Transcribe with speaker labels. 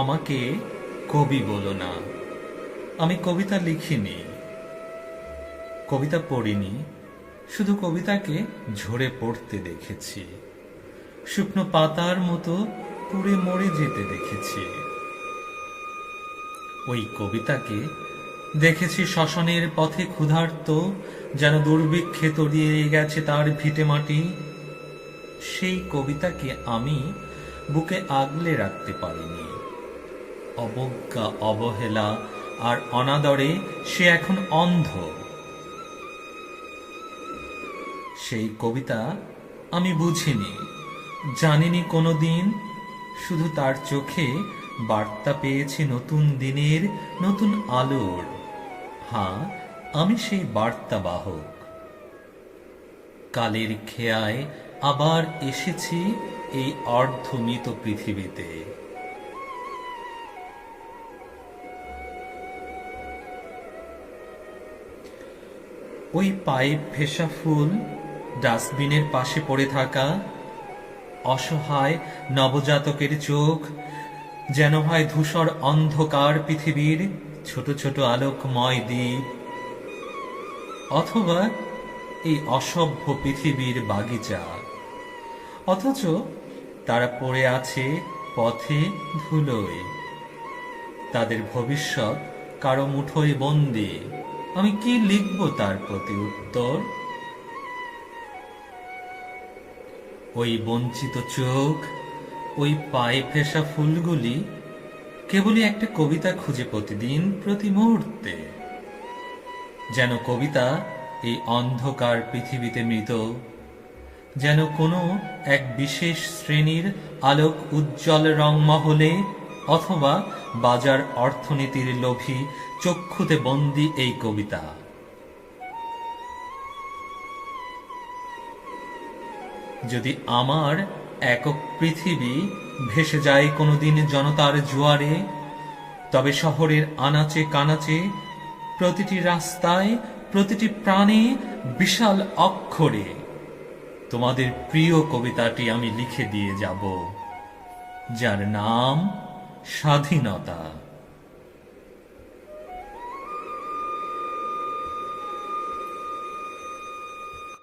Speaker 1: আমাকে কবি বলো না, আমি কবিতা লিখিনি, কবিতা পড়িনি, শুধু কবিতাকে ঝরে পড়তে দেখেছি, শুকনো পাতার মতো পুড়ে মরে যেতে দেখেছি। ওই কবিতাকে দেখেছি শ্মশানের পথে ক্ষুধার্ত, যেন দুর্ভিক্ষে তলিয়ে গেছে তার ভিটে মাটি। সেই কবিতাকে আমি বুকে আগলে রাখতে পারিনি। অবজ্ঞা, অবহেলা আর অনাদরে সে এখন অন্ধ। সেই কবিতা আমি বুঝিনি, জানিনি কোনোদিন, শুধু তার চোখে বার্তা পেয়েছি নতুন দিনের, নতুন আলোর। হ্যাঁ, আমি সেই বার্তা বাহক। কালের খেয়ায় আবার এসেছি এই অর্ধমৃত পৃথিবীতে। ওই পাইপ ভেসা ফুল ডাস্টবিনের পাশে পড়ে থাকা, অসহায় নবজাতকের চোখ যেন হয় ধূসর অন্ধকার পৃথিবীর ছোট ছোট আলোকময় দ্বীপ, অথবা এই অসভ্য পৃথিবীর বাগিচা। অথচ তারা পড়ে আছে পথে ধুলোয়, তাদের ভবিষ্যৎ কারো মুঠোয় বন্দী। আমি কি লিখব তার প্রতি উত্তর? ওই বঞ্চিত চোখ, ওই পায়ে ফেসা ফুলগুলি কেবলই একটা কবিতা খুঁজে প্রতিদিন, প্রতি মুহূর্তে। যেন কবিতা এই অন্ধকার পৃথিবীতে মৃত, যেন কোনো এক বিশেষ শ্রেণীর আলোক উজ্জ্বল রংমহলে, অথবা বাজার অর্থনীতির লোভী চক্ষুতে বন্দী এই কবিতা। যদি আমার একক পৃথিবী ভেসে যায় কোনোদিন জনতার জোয়ারে, তবে শহরের আনাচে কানাচে, প্রতিটি রাস্তায়, প্রতিটি প্রাণে, বিশাল অক্ষরে তোমাদের প্রিয় কবিতাটি আমি লিখে দিয়ে যাব, যার নাম স্বাধীনতা।